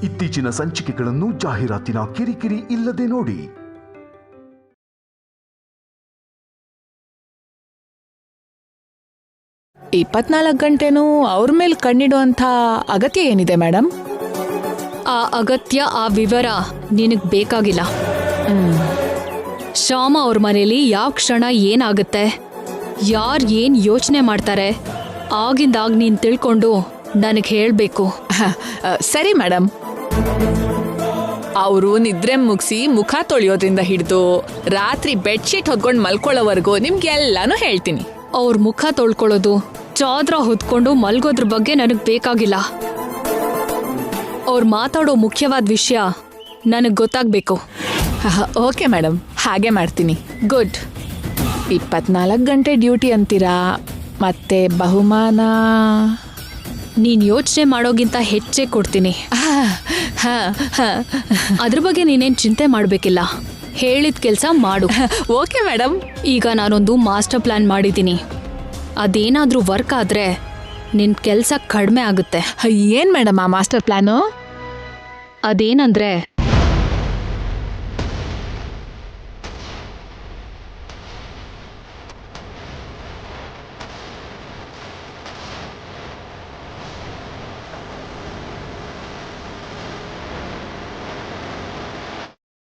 ಇತ್ತೀಚಿನ ಸಂಚಿಕೆಗಳನ್ನು ಜಾಹೀರಾತಿನ ಕಿರಿಕಿರಿ ಇಲ್ಲದೆ ನೋಡಿ. ಗಂಟೆನೂ ಅವ್ರ ಮೇಲೆ ಕಣ್ಣಿಡುವಂಥ ಅಗತ್ಯ ಏನಿದೆ ಮೇಡಮ್? ಆ ಅಗತ್ಯ, ಆ ವಿವರ ನಿನಗ್ ಬೇಕಾಗಿಲ್ಲ. ಶ್ಯಾಮ ಅವ್ರ ಮನೇಲಿ ಯಾವ ಕ್ಷಣ ಏನಾಗುತ್ತೆ, ಯಾರು ಏನ್ ಯೋಚನೆ ಮಾಡ್ತಾರೆ, ಆಗಿಂದಾಗ ನೀನ್ ತಿಳ್ಕೊಂಡು ನನಗೆ ಹೇಳ್ಬೇಕು. ಸರಿ ಮೇಡಮ್. ಅವರು ನಿದ್ರೆ ಮುಗಿಸಿ ಮುಖ ತೊಳೆಯೋದ್ರಿಂದ ಹಿಡಿದು ರಾತ್ರಿ ಬೆಡ್ಶೀಟ್ ಹೊದ್ಕೊಂಡು ಮಲ್ಕೊಳ್ಳೋವರೆಗೂ ನಿಮ್ಗೆಲ್ಲಾನು ಹೇಳ್ತೀನಿ. ಅವ್ರ ಮುಖ ತೊಳ್ಕೊಳ್ಳೋದು, ಚಾದ್ರ ಹೊದ್ಕೊಂಡು ಮಲ್ಗೋದ್ರ ಬಗ್ಗೆ ನನಗ್ ಬೇಕಾಗಿಲ್ಲ. ಅವ್ರು ಮಾತಾಡೋ ಮುಖ್ಯವಾದ ವಿಷಯ ನನಗ್ ಗೊತ್ತಾಗ್ಬೇಕು. ಓಕೆ ಮೇಡಮ್, ಹಾಗೆ ಮಾಡ್ತೀನಿ. ಗುಡ್. 24 ಗಂಟೆ ಡ್ಯೂಟಿ ಅಂತೀರಾ, ಮತ್ತೆ ಬಹುಮಾನ ನೀನ್ ಯೋಚನೆ ಮಾಡೋಗಿಂತ ಹೆಚ್ಚೇ ಕೊಡ್ತೀನಿ. ಅದ್ರ ಬಗ್ಗೆ ನೀನೇನ್ ಚಿಂತೆ ಮಾಡ್ಬೇಕಿಲ್ಲ. ಹೇಳಿದ ಕೆಲಸ ಮಾಡು. Okay madam. ಈಗ ನಾನೊಂದು ಮಾಸ್ಟರ್ ಪ್ಲಾನ್ ಮಾಡಿದ್ದೀನಿ. ಅದೇನಾದ್ರೂ ವರ್ಕ್ ಆದ್ರೆ ನಿನ್ ಕೆಲಸ ಕಡಿಮೆ ಆಗುತ್ತೆ. ಏನ್ ಮೇಡಮ್ ಆ ಮಾಸ್ಟರ್ ಪ್ಲಾನು? ಅದೇನಂದ್ರೆ,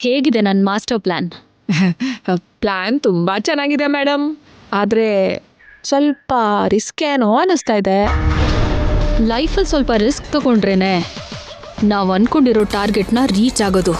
ಹೇಗಿದೆ ನನ್ನ ಮಾಸ್ಟರ್ ಪ್ಲಾನ್? ಪ್ಲಾನ್ ತುಂಬಾ ಚೆನ್ನಾಗಿದೆ ಮೇಡಮ್, ಆದ್ರೆ ಸ್ವಲ್ಪ ರಿಸ್ಕ್ ಏನೋ ಅನಿಸ್ತಾ ಇದೆ. ಲೈಫಲ್ಲಿ ಸ್ವಲ್ಪ ರಿಸ್ಕ್ ತಗೊಂಡ್ರೇನೆ ನಾವು ಅನ್ಕೊಂಡಿರೋ ಟಾರ್ಗೆಟ್ನ ರೀಚ್ ಆಗೋದು.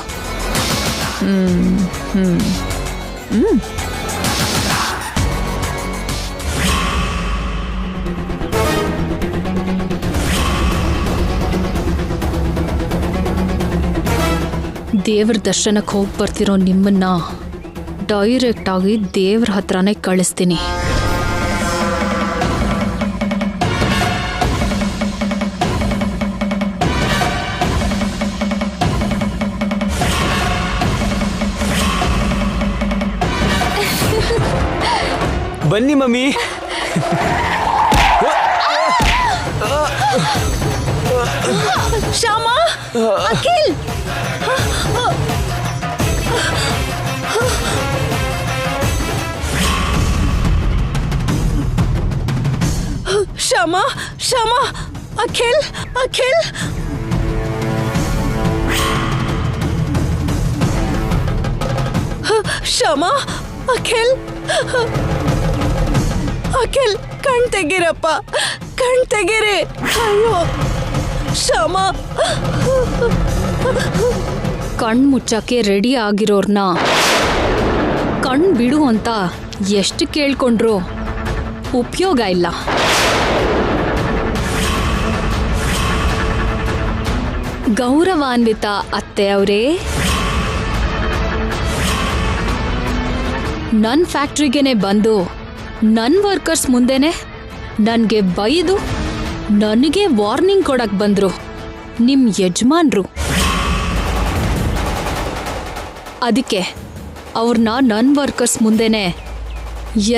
ದೇವ್ರ ದರ್ಶನಕ್ಕೆ ಹೋಗಿ ಬರ್ತಿರೋ ನಿಮ್ಮನ್ನ ಡೈರೆಕ್ಟ್ ಆಗಿ ದೇವ್ರ ಹತ್ರನೇ ಕಳಿಸ್ತೀನಿ. ಬನ್ನಿ ಮಮ್ಮಿ. ಶ್ಯಾಮ, ಅಖಿಲ್, ಶ್ಯಾಮ, ಶ್ಯಾಮ, ಅಖಿಲ್, ಅಖಿಲ್. ಶ್ಯಾಮ, ಅಖಿಲ್, ಅಖಿಲ್, ಕಣ್ ತೆಗೀರಪ್ಪ, ಕಣ್ ತೆಗೀರಿ. ಅಯ್ಯೋ ಶ್ಯಾಮ. ಕಣ್ ಮುಚ್ಚಕ್ಕೆ ರೆಡಿ ಆಗಿರೋರ್ನ ಕಣ್ ಬಿಡು ಅಂತ ಎಷ್ಟು ಕೇಳ್ಕೊಂಡ್ರು ಉಪಯೋಗ ಇಲ್ಲ. ಗೌರವಾನ್ವಿತ ಅತ್ತೆ ಅವರೇ, ನನ್ನ ಫ್ಯಾಕ್ಟ್ರಿಗೇನೆ ಬಂದು ನನ್ನ ವರ್ಕರ್ಸ್ ಮುಂದೆನೆ ನನಗೆ ಬೈದು ನನಗೆ ವಾರ್ನಿಂಗ್ ಕೊಡಕ್ ಬಂದ್ರು ನಿಮ್ ಯಜಮಾನ್ರು. ಅದಕ್ಕೆ ಅವ್ರನ್ನ ನನ್ನ ವರ್ಕರ್ಸ್ ಮುಂದೆನೆ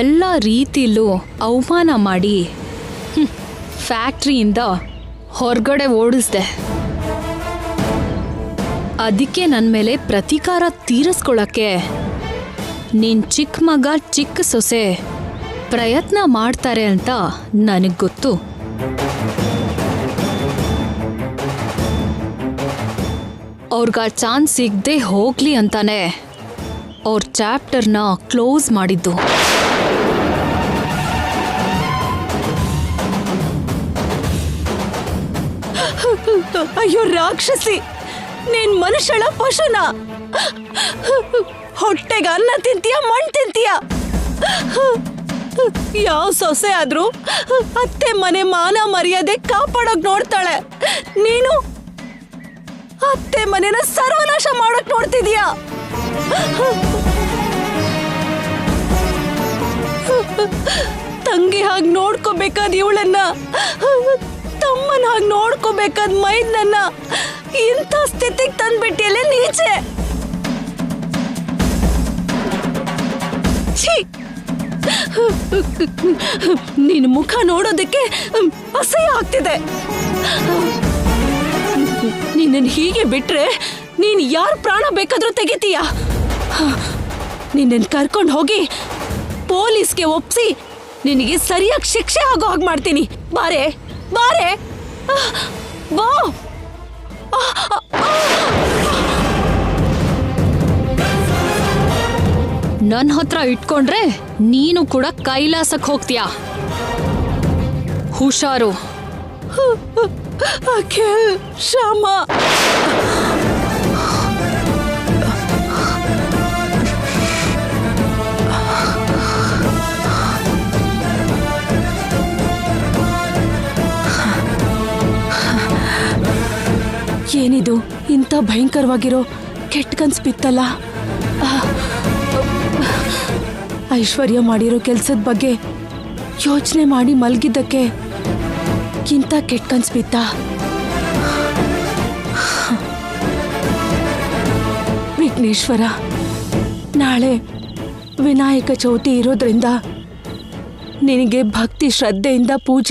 ಎಲ್ಲ ರೀತಿಲೂ ಅವಮಾನ ಮಾಡಿ ಫ್ಯಾಕ್ಟ್ರಿಯಿಂದ ಹೊರಗಡೆ ಓಡಿಸ್ದೆ. ಅದಕ್ಕೆ ನನ್ನ ಮೇಲೆ ಪ್ರತೀಕಾರ ತೀರಿಸ್ಕೊಳ್ಳೋಕ್ಕೆ ನಿನ್ ಚಿಕ್ಕ ಮಗ ಚಿಕ್ಕ ಸೊಸೆ ಪ್ರಯತ್ನ ಮಾಡ್ತಾರೆ ಅಂತ ನನಗೆ ಗೊತ್ತು. ಅವ್ರಿಗ ಚಾನ್ಸ್ ಸಿಗದೆ ಹೋಗ್ಲಿ ಅಂತಾನೆ ಅವ್ರ ಚಾಪ್ಟರ್ನ ಕ್ಲೋಸ್ ಮಾಡಿದ್ದು. ಅಯ್ಯೋ ರಾಕ್ಷಸಿ, ನೀನ್ ಮನುಷ್ಯಳ ಪಶುನ? ಹೊಟ್ಟೆಗೆ ಅನ್ನ ತಿಂತೀಯ, ಮಣ್ಣು ತಿಂತೀಯ? ಯಾವ ಸೊಸೆ ಆದ್ರೂ ಅತ್ತೆ ಮನೆ ಮಾನ ಮರ್ಯಾದೆ ಕಾಪಾಡೋಕ್ ನೋಡ್ತಾಳೆ. ನೀನು ಅತ್ತೆ ಮನೆನ ಸರ್ವನಾಶ ಮಾಡಕ್ ನೋಡ್ತಿದೀಯ. ತಂಗಿ ಹಾಗೆ ನೋಡ್ಕೋಬೇಕಾದ ಇವಳನ್ನ, ತಮ್ಮನ ಹಾಗೆ ನೋಡ್ಕೋಬೇಕಾದ ಮೈದ್ನನ್ನ ಇಂಥ ಸ್ಥಿತಿಗೆ ತಂದ್ಬಿಟ್ಟಿಯಲ್ಲೇ ನೀಚೆ. ಛೀ, ನಿನ್ನ ಮುಖ ನೋಡೋದಕ್ಕೆ ಅಸಹ್ಯ ಆಗ್ತಿದೆ. ನಿನ್ನನ್ನು ಹೀಗೆ ಬಿಟ್ರೆ ನೀನು ಯಾರ ಪ್ರಾಣ ಬೇಕಾದ್ರೂ ತೆಗಿತೀಯ. ನಿನ್ನನ್ನು ಕರ್ಕೊಂಡು ಹೋಗಿ ಪೊಲೀಸ್ಗೆ ಒಪ್ಸಿ ನಿನಗೆ ಸರಿಯಾಗಿ ಶಿಕ್ಷೆ ಆಗೋ ಹಾಗೆ ಮಾಡ್ತೀನಿ. ಬಾರೆ ಬಾರೆ ಬಾ. ನನ್ನ ಹತ್ರ ಇಟ್ಕೊಂಡ್ರೆ ನೀನು ಕೂಡ ಕೈಲಾಸಕ್ಕೆ ಹೋಗ್ತೀಯಾ. ಹುಷಾರು. ಅಖಿಲ್, ಶ್ಯಾಮ, ಏನಿದು ಇಂಥ ಭಯಂಕರವಾಗಿರೋ ಕೆಟ್ಟ ಕನ್ಸು ಬಿತ್ತಲ್ಲ. ಐಶ್ವರ್ಯ ಮಾಡಿರೋ ಕೆಲಸದ ಬಗ್ಗೆ ಯೋಚನೆ ಮಾಡಿ ಮಲಗಿದ್ದಕ್ಕೆ ಇಂಥ ಕೆಟ್ಟ ಕನ್ಸು ಬಿತ್ತ. ವಿಘ್ನೇಶ್ವರ, ನಾಳೆ ವಿನಾಯಕ ಚೌತಿ ಇರೋದ್ರಿಂದ ನಿನಗೆ ಭಕ್ತಿ ಶ್ರದ್ಧೆಯಿಂದ ಪೂಜೆ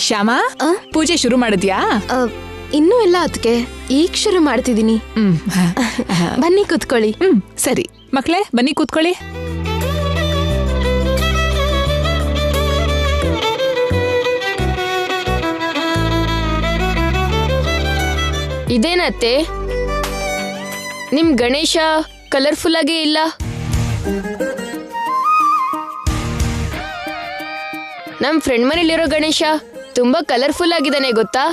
ಶ್ಯಾಮ, ಪೂಜೆ ಶುರು ಮಾಡಿದ್ಯಾ? ಇನ್ನೂ ಇಲ್ಲ ಅದಕ್ಕೆ, ಈಗ ಶುರು ಮಾಡ್ತಿದ್ದೀನಿ. ಬನ್ನಿ ಕೂತ್ಕೊಳ್ಳಿ. ಸರಿ ಮಕ್ಕಳೇ, ಬನ್ನಿ ಕೂತ್ಕೊಳ್ಳಿ. ಇದೇನತ್ತೆ, ನಿಮ್ ಗಣೇಶ ಕಲರ್ಫುಲ್ ಆಗೇ ಇಲ್ಲ. ನಮ್ ಫ್ರೆಂಡ್ ಮನೇಲಿರೋ ಗಣೇಶ ತುಂಬಾ ಕಲರ್ಫುಲ್ ಆಗಿದ್ದಾನೆ ಗೊತ್ತಾ?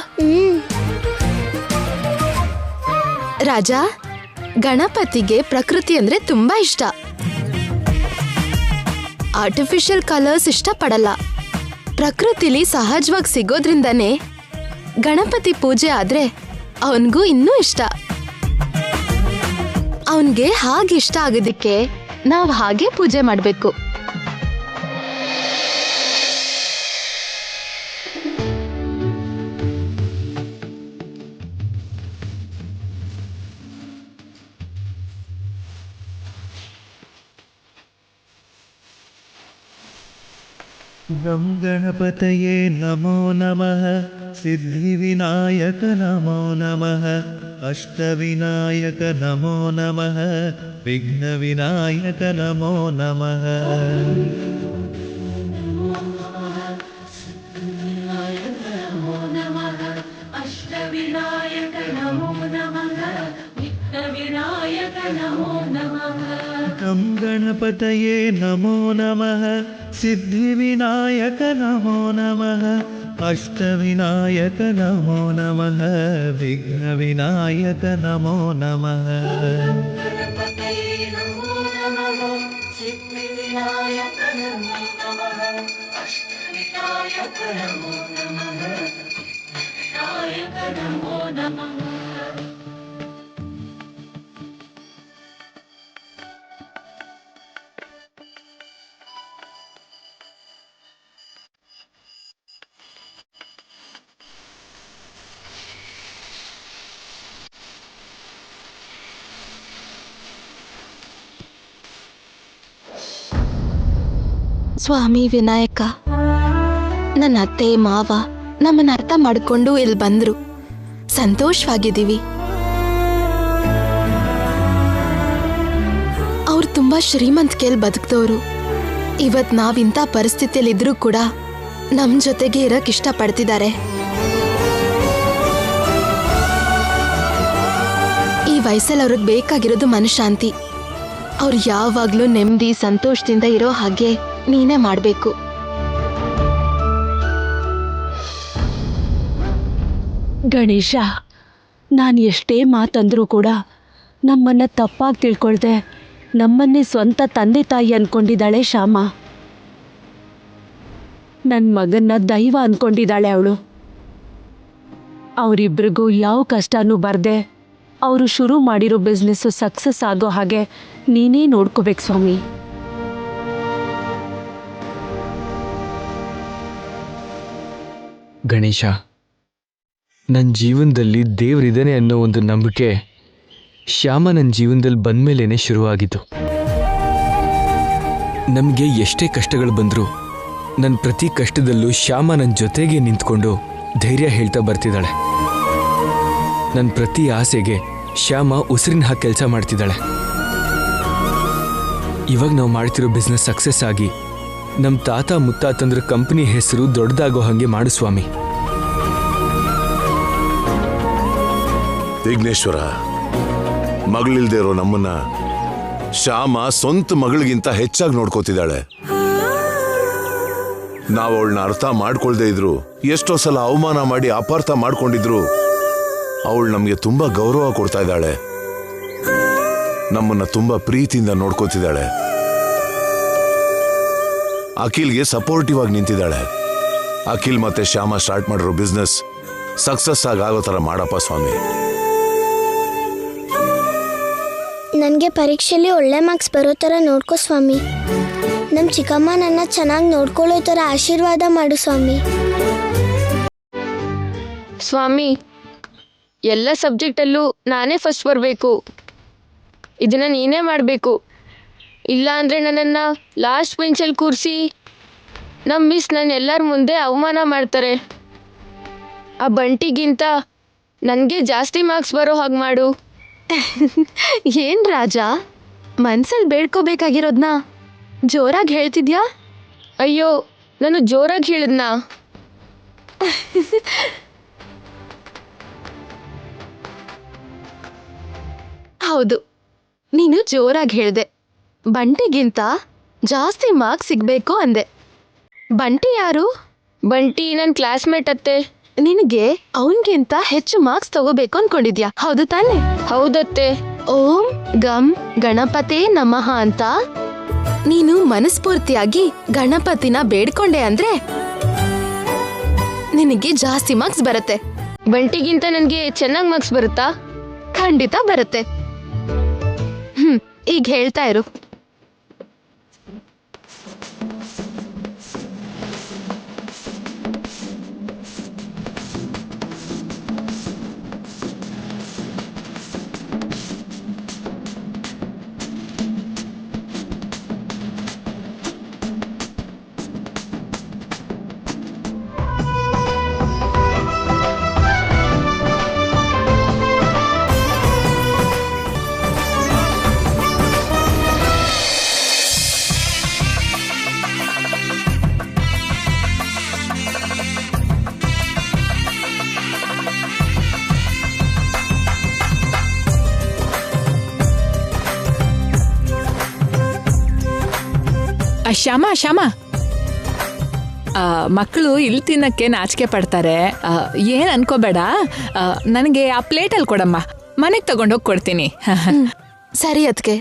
ರಾಜ, ಗಣಪತಿಗೆ ಪ್ರಕೃತಿ ಅಂದ್ರೆ ತುಂಬಾ ಇಷ್ಟ. ಆರ್ಟಿಫಿಷಿಯಲ್ ಕಲರ್ಸ್ ಇಷ್ಟ ಪಡಲ್ಲ. ಪ್ರಕೃತಿಲಿ ಸಹಜವಾಗಿ ಸಿಗೋದ್ರಿಂದನೇ ಗಣಪತಿ ಪೂಜೆ ಆದ್ರೆ ಅವನಿಗೂ ಇನ್ನೂ ಇಷ್ಟ. ಅವನ್ಗೆ ಹಾಗೆ ಇಷ್ಟ ಆಗೋದಕ್ಕೆ ನಾವು ಹಾಗೆ ಪೂಜೆ ಮಾಡಬೇಕು. ಗಂ ಗಣಪತಯೇ ನಮೋ ನಮಃ. ಸಿದ್ಧಿವಿನಾಯಕ ನಮೋ ನಮಃ. ಅಷ್ಟವಿನಾಯಕ ನಮೋ ನಮಃ. ವಿಘ್ನವಿನಾಯಕ ನಮೋ ನಮಃ. ಗಂ ಗಣಪತಯೇ ನಮೋ ನಮಃ. ಸಿದ್ಧಿವಿನಾಯಕ ನಮೋ ನಮಃ. ಅಷ್ಟವಿನಾಯಕ ನಮೋ ನಮಃ. ವಿಘ್ನವಿನಾಯಕ ನಮೋ ನಮಃ. ಸ್ವಾಮಿ ವಿನಾಯಕ, ನನ್ನ ಅತ್ತೆ ಮಾವ ನಮ್ಮನ್ನ ಅರ್ಥ ಮಾಡಿಕೊಂಡು ಇಲ್ಲಿ ಬಂದ್ರು. ಸಂತೋಷವಾಗಿದ್ದೀವಿ. ಅವ್ರು ತುಂಬಾ ಶ್ರೀಮಂತಿಕೆಯಲ್ಲಿ ಬದುಕ್ದವ್ರು. ಇವತ್ ನಾವಿಂಥ ಪರಿಸ್ಥಿತಿಯಲ್ಲಿದ್ರೂ ಕೂಡ ನಮ್ ಜೊತೆಗೆ ಇರಕ್ ಇಷ್ಟಪಡ್ತಿದ್ದಾರೆ. ಈ ವಯಸ್ಸಲ್ಲಿ ಅವ್ರಿಗೆ ಬೇಕಾಗಿರೋದು ಮನಃಶಾಂತಿ. ಅವ್ರು ಯಾವಾಗ್ಲೂ ನೆಮ್ಮದಿ ಸಂತೋಷದಿಂದ ಇರೋ ಹಾಗೆ ನೀನೇ ಮಾಡಬೇಕು. ಗಣೇಶ, ನಾನು ಎಷ್ಟೇ ಮಾತಂದ್ರೂ ಕೂಡ ನಮ್ಮನ್ನ ತಪ್ಪಾಗಿ ತಿಳ್ಕೊಳ್ದೆ ನಮ್ಮನ್ನೇ ಸ್ವಂತ ತಂದೆ ತಾಯಿ ಅನ್ಕೊಂಡಿದ್ದಾಳೆ ಶ್ಯಾಮ. ನನ್ನ ಮಗನ್ನ ದೈವ ಅನ್ಕೊಂಡಿದ್ದಾಳೆ ಅವಳು. ಅವರಿಬ್ರಿಗೂ ಯಾವ ಕಷ್ಟನೂ ಬರ್ದೆ ಅವರು ಶುರು ಮಾಡಿರೋ ಬಿಸ್ನೆಸ್ಸು ಸಕ್ಸಸ್ ಆಗೋ ಹಾಗೆ ನೀನೇ ನೋಡ್ಕೋಬೇಕು ಸ್ವಾಮಿ. ಗಣೇಶ, ನನ್ನ ಜೀವನದಲ್ಲಿ ದೇವರಿದ್ದಾನೆ ಅನ್ನೋ ಒಂದು ನಂಬಿಕೆ ಶ್ಯಾಮ ನನ್ನ ಜೀವನದಲ್ಲಿ ಬಂದಮೇಲೇನೆ ಶುರುವಾಗಿದ್ದು. ನಮಗೆ ಎಷ್ಟೇ ಕಷ್ಟಗಳು ಬಂದರೂ ನನ್ನ ಪ್ರತಿ ಕಷ್ಟದಲ್ಲೂ ಶ್ಯಾಮ ನನ್ನ ಜೊತೆಗೆ ನಿಂತ್ಕೊಂಡು ಧೈರ್ಯ ಹೇಳ್ತಾ ಬರ್ತಿದ್ದಾಳೆ. ನನ್ನ ಪ್ರತಿ ಆಸೆಗೆ ಶ್ಯಾಮ ಉಸಿರಿನ ಹಾಕಿ ಕೆಲಸ ಮಾಡ್ತಿದ್ದಾಳೆ. ಇವಾಗ ನಾವು ಮಾಡ್ತಿರೋ ಬಿಸ್ನೆಸ್ ಸಕ್ಸಸ್ ಆಗಿ ನಮ್ಮ ತಾತ ಮುತ್ತಾತಂದ್ರ ಕಂಪನಿ ಹೆಸರು ದೊಡ್ಡದಾಗೋ ಹಾಗೆ ಮಾಡು ಸ್ವಾಮಿ. ವಿಘ್ನೇಶ್ವರ, ಮಗಳಿಲ್ದೇ ಇರೋ ನಮ್ಮನ್ನ ಶ್ಯಾಮ ಸ್ವಂತ ಮಗಳಿಗಿಂತ ಹೆಚ್ಚಾಗಿ ನೋಡ್ಕೋತಿದ್ದಾಳೆ. ನಾವು ಅವಳನ್ನ ಅರ್ಥ ಮಾಡ್ಕೊಳ್ದೇ ಇದ್ರು, ಎಷ್ಟೋ ಸಲ ಅವಮಾನ ಮಾಡಿ ಅಪಾರ್ಥ ಮಾಡ್ಕೊಂಡಿದ್ರು, ಅವಳು ನಮಗೆ ತುಂಬಾ ಗೌರವ ಕೊಡ್ತಾ ಇದ್ದಾಳೆ. ನಮ್ಮನ್ನ ತುಂಬಾ ಪ್ರೀತಿಯಿಂದ ನೋಡ್ಕೋತಿದ್ದಾಳೆ. ಅಖಿಲ್ಗೆ ಸಪೋರ್ಟಿವ್ ಆಗಿ ನಿಂತಿದ್ದಾಳೆ. ಅಖಿಲ್ ಮತ್ತೆ ಶ್ಯಾಮ ಸ್ಟಾರ್ಟ್ ಮಾಡಿರೋ ಬಿಸ್ನೆಸ್ ಸಕ್ಸಸ್ ಆಗೋ ಥರ ಮಾಡಪ್ಪ ಸ್ವಾಮಿ. ನನಗೆ ಪರೀಕ್ಷೆಯಲ್ಲಿ ಒಳ್ಳೆ ಮಾರ್ಕ್ಸ್ ಬರೋ ಥರ ನೋಡ್ಕೋ ಸ್ವಾಮಿ. ನಮ್ಮ ಚಿಕ್ಕಮ್ಮ ನನ್ನ ಚೆನ್ನಾಗಿ ನೋಡ್ಕೊಳ್ಳೋ ಥರ ಆಶೀರ್ವಾದ ಮಾಡು ಸ್ವಾಮಿ. ಸ್ವಾಮಿ, ಎಲ್ಲ ಸಬ್ಜೆಕ್ಟಲ್ಲೂ ನಾನೇ ಫಸ್ಟ್ ಬರಬೇಕು. ಇದನ್ನು ನೀನೇ ಮಾಡಬೇಕು. ಇಲ್ಲ ಅಂದರೆ ನನ್ನನ್ನು ಲಾಸ್ಟ್ ಬೆಂಚಲ್ಲಿ ಕೂರಿಸಿ ನಮ್ಮ ಮಿಸ್ ನನ್ನ ಎಲ್ಲರ ಮುಂದೆ ಅವಮಾನ ಮಾಡ್ತಾರೆ. ಆ ಬಂಟಿಗಿಂತ ನನಗೆ ಜಾಸ್ತಿ ಮಾರ್ಕ್ಸ್ ಬರೋ ಹಾಗೆ ಮಾಡು. ಏನ್ ರಾಜ, ಮನ್ಸಲ್ಲಿ ಬೇಡ್ಕೋಬೇಕಾಗಿರೋದ್ನ ಜೋರಾಗಿ ಹೇಳ್ತಿದ್ಯಾ? ಅಯ್ಯೋ, ನಾನು ಜೋರಾಗಿ ಹೇಳಿದ್ನಾ? ಹೌದು, ನೀನು ಜೋರಾಗಿ ಹೇಳ್ದೆ. ಬಂಟಿಗಿಂತ ಜಾಸ್ತಿ ಮಾರ್ಕ್ಸ್ ಸಿಗ್ಬೇಕು ಅಂದೆ. ಬಂಟಿ ಯಾರು? ಬಂಟಿ ನನ್ನ ಕ್ಲಾಸ್ಮೇಟ್ ಅತ್ತೆ. ನಿನಗೆ ಅವನಿಗಿಂತ ಹೆಚ್ಚು ಮಾರ್ಕ್ಸ್ ತಗೋಬೇಕು ಅನ್ಕೊಂಡಿದ್ಯಾ, ಹೌದು ತಾನೆ? ಹೌದತ್ತೆ. ಓಂ ಗಂ ಗಣಪತೆ ನಮಃ ಅಂತ ನೀನು ಮನಸ್ಫೂರ್ತಿಯಾಗಿ ಗಣಪತಿನ ಬೇಡ್ಕೊಂಡೆ ಅಂದ್ರೆ ನಿನಗೆ ಜಾಸ್ತಿ ಮಾರ್ಕ್ಸ್ ಬರುತ್ತೆ. ಬಂಟಿಗಿಂತ ನನಗೆ ಚೆನ್ನಾಗಿ ಮಾರ್ಕ್ಸ್ ಬರುತ್ತಾ? ಖಂಡಿತ ಬರುತ್ತೆ. ಈಗ ಹೇಳ್ತಾ ಇರು. ಶ್ಯಾಮ, ಮಕ್ಕಳು ಇಲ್ಲಿ ತಿನ್ನಕ್ಕೆ ನಾಚಿಕೆ ಪಡ್ತಾರೆ. ಏನ್ ಅನ್ಕೋಬೇಡ, ನನಗೆ ಆ ಪ್ಲೇಟಲ್ಲಿ ಕೊಡಮ್ಮ, ಮನೆಗೆ ತಗೊಂಡೋಗಿ ಕೊಡ್ತೀನಿ. ಸರಿ ಅದ್ಕೆ.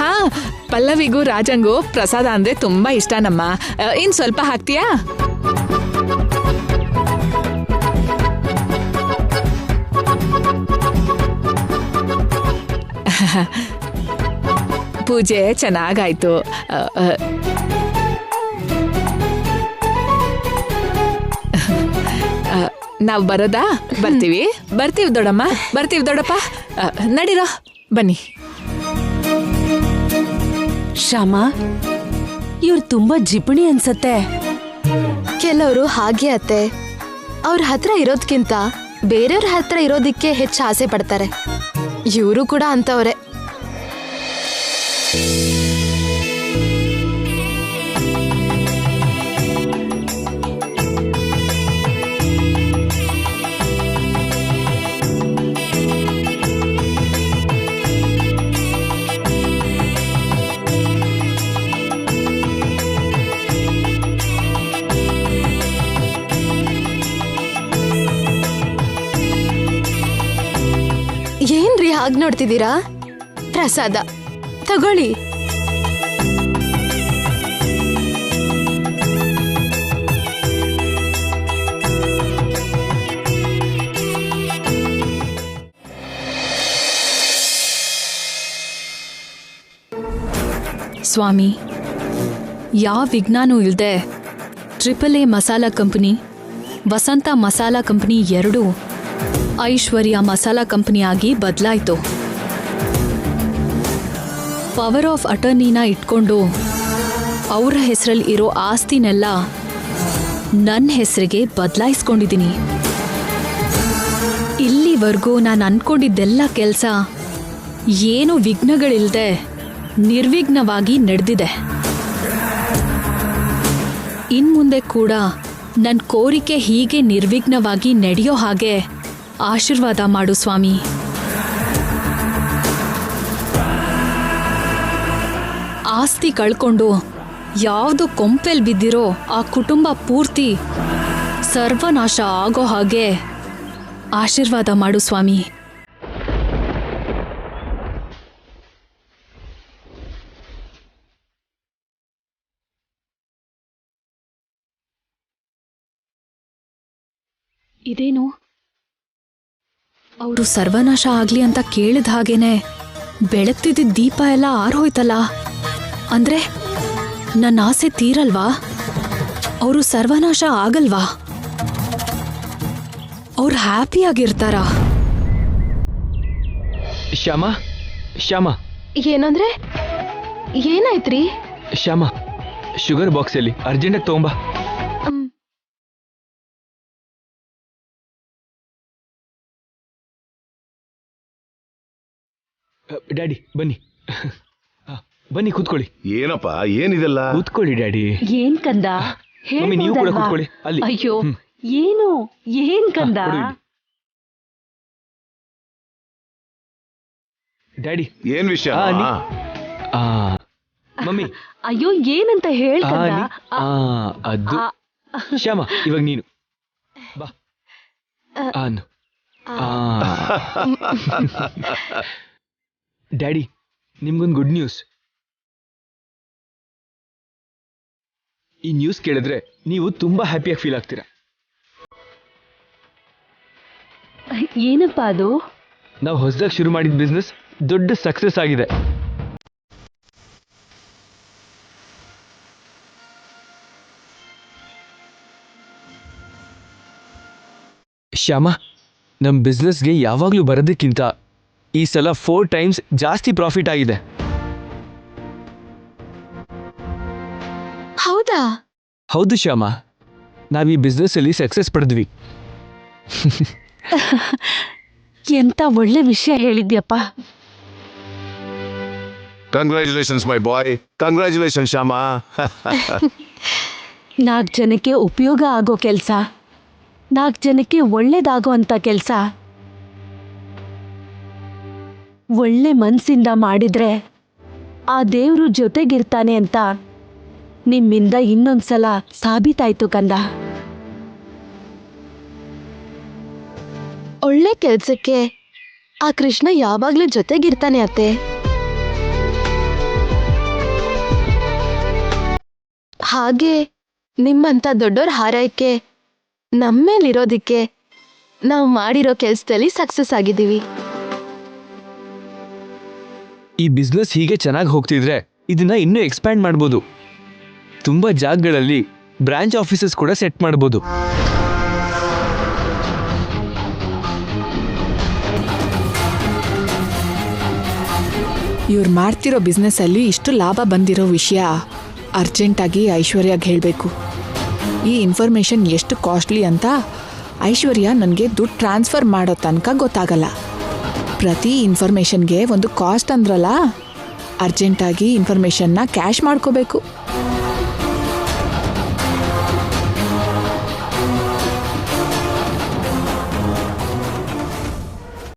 ಹಾ, ಪಲ್ಲವಿಗೂ ರಾಜಂಗೂ ಪ್ರಸಾದ ಅಂದ್ರೆ ತುಂಬಾ ಇಷ್ಟನಮ್ಮ. ಇನ್ ಸ್ವಲ್ಪ ಹಾಕ್ತೀಯಾ? ಪೂಜೆ ಚೆನ್ನಾಗಾಯ್ತು. ನಾವು ಬರೋದಾ? ಬರ್ತೀವಿ ದೊಡ್ಡಮ್ಮ, ಬರ್ತೀವಿ ದೊಡ್ಡಪ್ಪ. ನಡೀರೋ, ಬನ್ನಿ. ಶ್ಯಾಮ, ಇವ್ರು ತುಂಬಾ ಜಿಪಣಿ ಅನ್ಸತ್ತೆ. ಕೆಲವರು ಹಾಗೆ ಅತ್ತೆ, ಅವ್ರ ಹತ್ರ ಇರೋದ್ಕಿಂತ ಬೇರೆಯವ್ರ ಹತ್ರ ಇರೋದಿಕ್ಕೆ ಹೆಚ್ಚು ಆಸೆ ಪಡ್ತಾರೆ. ಇವರು ಕೂಡ ಅಂತವ್ರೆ. ಹಾಗೆ ನೋಡ್ತಿದ್ದೀರಾ? ಪ್ರಸಾದ ತಗೊಳ್ಳಿ. ಸ್ವಾಮಿ, ಯಾವ ವಿಘ್ನನೂ ಇಲ್ಲದೆ AAA ಮಸಾಲಾ ಕಂಪನಿ, ವಸಂತ ಮಸಾಲಾ ಕಂಪನಿ ಎರಡೂ ಐಶ್ವರ್ಯ ಮಸಾಲಾ ಕಂಪನಿಯಾಗಿ ಬದಲಾಯಿತು. ಪವರ್ ಆಫ್ ಅಟರ್ನಿನ ಇಟ್ಕೊಂಡು ಅವರ ಹೆಸರಲ್ಲಿ ಇರೋ ಆಸ್ತಿನೆಲ್ಲ ನನ್ನ ಹೆಸರಿಗೆ ಬದಲಾಯಿಸ್ಕೊಂಡಿದ್ದೀನಿ. ಇಲ್ಲಿವರೆಗೂ ನಾನು ಅನ್ಕೊಂಡಿದ್ದೆಲ್ಲ ಕೆಲಸ ಏನು ವಿಘ್ನಗಳಿಲ್ಲದೆ ನಿರ್ವಿಘ್ನವಾಗಿ ನಡೆದಿದೆ. ಇನ್ಮುಂದೆ ಕೂಡ ನನ್ನ ಕೋರಿಕೆ ಹೀಗೆ ನಿರ್ವಿಘ್ನವಾಗಿ ನಡೆಯೋ ಹಾಗೆ ಆಶೀರ್ವಾದ ಮಾಡು ಸ್ವಾಮಿ. ಆಸ್ತಿ ಕಳ್ಕೊಂಡು ಯಾವುದು ಕೊಂಪೆಲ್ ಬಿದ್ದಿರೋ ಆ ಕುಟುಂಬ ಪೂರ್ತಿ ಸರ್ವನಾಶ ಆಗೋ ಹಾಗೆ ಆಶೀರ್ವಾದ ಮಾಡು ಸ್ವಾಮಿ. ಇದೇನು, ಅವರು ಸರ್ವನಾಶ ಆಗ್ಲಿ ಅಂತ ಕೇಳಿದ ಹಾಗೇನೆ ಬೆಳಗ್ತಿದ್ದ ದೀಪ ಎಲ್ಲ ಆರೋಯ್ತಲ್ಲ. ಅಂದ್ರೆ ನನ್ನ ಆಸೆ ತೀರಲ್ವಾ? ಅವರು ಸರ್ವನಾಶ ಆಗಲ್ವಾ? ಅವ್ರು ಹ್ಯಾಪಿಯಾಗಿರ್ತಾರ? ಶ್ಯಾಮ, ಶ್ಯಾಮ. ಏನಂದ್ರೆ ಏನಾಯ್ತ್ರಿ? ಶ್ಯಾಮ, ಶುಗರ್ ಬಾಕ್ಸ್ ಅಲ್ಲಿ ಅರ್ಜೆಂಟಾಗಿ ತಗೊಂಬಾ. ಡ್ಯಾಡಿ ಬನ್ನಿ, ಬನ್ನಿ ಕೂತ್ಕೊಳ್ಳಿ. ಏನಪ್ಪ ಏನಿದೆಲ್ಲ? ಕೂತ್ಕೊಳ್ಳಿ ಡ್ಯಾಡಿ. ಏನ್ ಕಂದ? ಮಮ್ಮಿ ನೀವು ಕೂಡ ಕೂತ್ಕೊಳ್ಳಿ ಅಲ್ಲಿ. ಅಯ್ಯೋ ಏನು, ಏನ್ ಕಂದ? ಡ್ಯಾಡಿ ಏನ್ ವಿಷಯ? ಮಮ್ಮಿ. ಅಯ್ಯೋ ಏನಂತ ಹೇಳ್ಕಂದ? ಅದು ಶ್ಯಾಮ, ಇವಾಗ ನೀನು ಬಾ. ಡ್ಯಾಡಿ, ನಿಮ್ಗೊಂದು ಗುಡ್ ನ್ಯೂಸ್. ಈ ನ್ಯೂಸ್ ಕೇಳಿದ್ರೆ ನೀವು ತುಂಬಾ ಹ್ಯಾಪಿಯಾಗಿ ಫೀಲ್ ಆಗ್ತೀರಾ. ಏನಪ್ಪಾ ಅದು? ನಾವು ಹೊಸದಾಗಿ ಶುರು ಮಾಡಿದ ಬಿಸ್ನೆಸ್ ದೊಡ್ಡ ಸಕ್ಸಸ್ ಆಗಿದೆ. ಶ್ಯಾಮ, ನಮ್ಮ ಬಿಸ್ನೆಸ್ಗೆ ಯಾವಾಗಲೂ ಬರೋದಕ್ಕಿಂತ ಈ ಸಲ 4 times ಜಾಸ್ತಿ ಪ್ರಾಫಿಟ್ ಆಗಿದೆ. ಹೌದಾ? ಹೌದು ಶ್ಯಾಮ, ನಾವು ಈ ಬಿಸ್ನೆಸ್ ಅಲ್ಲಿ ಸಕ್ಸಸ್ ಪಡೆದ್ವಿ. ಎಂತ ಒಳ್ಳೆ ವಿಷಯ ಹೇಳಿದ್ಯಪ್ಪ. ಕಂಗ್ರ್ಯಾಚುಲೇಷನ್ಸ್ ಮೈ ಬಾಯ್. ಕಂಗ್ರ್ಯಾಚುಲೇಷನ್ ಶ್ಯಾಮ. 4 ಜನಕ್ಕೆ ಉಪಯೋಗ ಆಗೋ ಕೆಲಸ, 4 ಜನಕ್ಕೆ ಒಳ್ಳೇದಾಗೋ ಅಂತ ಕೆಲಸ ಒಳ್ಳೆ ಮನಸ್ಸಿಂದ ಮಾಡಿದ್ರೆ ಆ ದೇವ್ರು ಜೊತೆಗಿರ್ತಾನೆ ಅಂತ ನಿಮ್ಮಿಂದ ಇನ್ನೊಂದ್ಸಲ ಸಾಬೀತಾಯ್ತು ಕಂದ. ಒಳ್ಳೆ ಕೆಲ್ಸಕ್ಕೆ ಆ ಕೃಷ್ಣ ಯಾವಾಗ್ಲೂ ಜೊತೆಗಿರ್ತಾನೆ ಅತ್ತೆ. ಹಾಗೆ ನಿಮ್ಮಂತ ದೊಡ್ಡೋರ್ ಹಾರೈಕೆ ನಮ್ಮೇಲಿರೋದಿಕ್ಕೆ ನಾವು ಮಾಡಿರೋ ಕೆಲ್ಸದಲ್ಲಿ ಸಕ್ಸಸ್ ಆಗಿದ್ದೀವಿ. ಈ ಬಿಸ್ನೆಸ್ ಹೀಗೆ ಚೆನ್ನಾಗಿ ಹೋಗ್ತಿದ್ರೆ ಇದನ್ನ ಇನ್ನೂ ಎಕ್ಸ್ಪ್ಯಾಂಡ್ ಮಾಡ್ಬೋದು. ತುಂಬಾ ಜಾಗಗಳಲ್ಲಿ ಬ್ರಾಂಚ್ ಆಫೀಸಸ್ ಕೂಡ ಸೆಟ್ ಮಾಡ್ಬೋದು. ಇವ್ರು ಮಾಡ್ತಿರೋ ಬಿಸ್ನೆಸ್ಸಲ್ಲಿ ಇಷ್ಟು ಲಾಭ ಬಂದಿರೋ ವಿಷಯ ಅರ್ಜೆಂಟಾಗಿ ಐಶ್ವರ್ಯಾಗೆ ಹೇಳಬೇಕು. ಈ ಇನ್ಫಾರ್ಮೇಷನ್ ಎಷ್ಟು ಕಾಸ್ಟ್ಲಿ ಅಂತ ಐಶ್ವರ್ಯ ನನಗೆ ದುಡ್ಡು ಟ್ರಾನ್ಸ್ಫರ್ ಮಾಡೋ ತನಕ ಗೊತ್ತಾಗಲ್ಲ. ಪ್ರತಿ ಇನ್ಫಾರ್ಮೇಷನ್ಗೆ ಒಂದು ಕಾಸ್ಟ್ ಅಂದ್ರಲ್ಲ, ಅರ್ಜೆಂಟಾಗಿ ಇನ್ಫಾರ್ಮೇಷನ್ನ ಕ್ಯಾಶ್ ಮಾಡ್ಕೋಬೇಕು.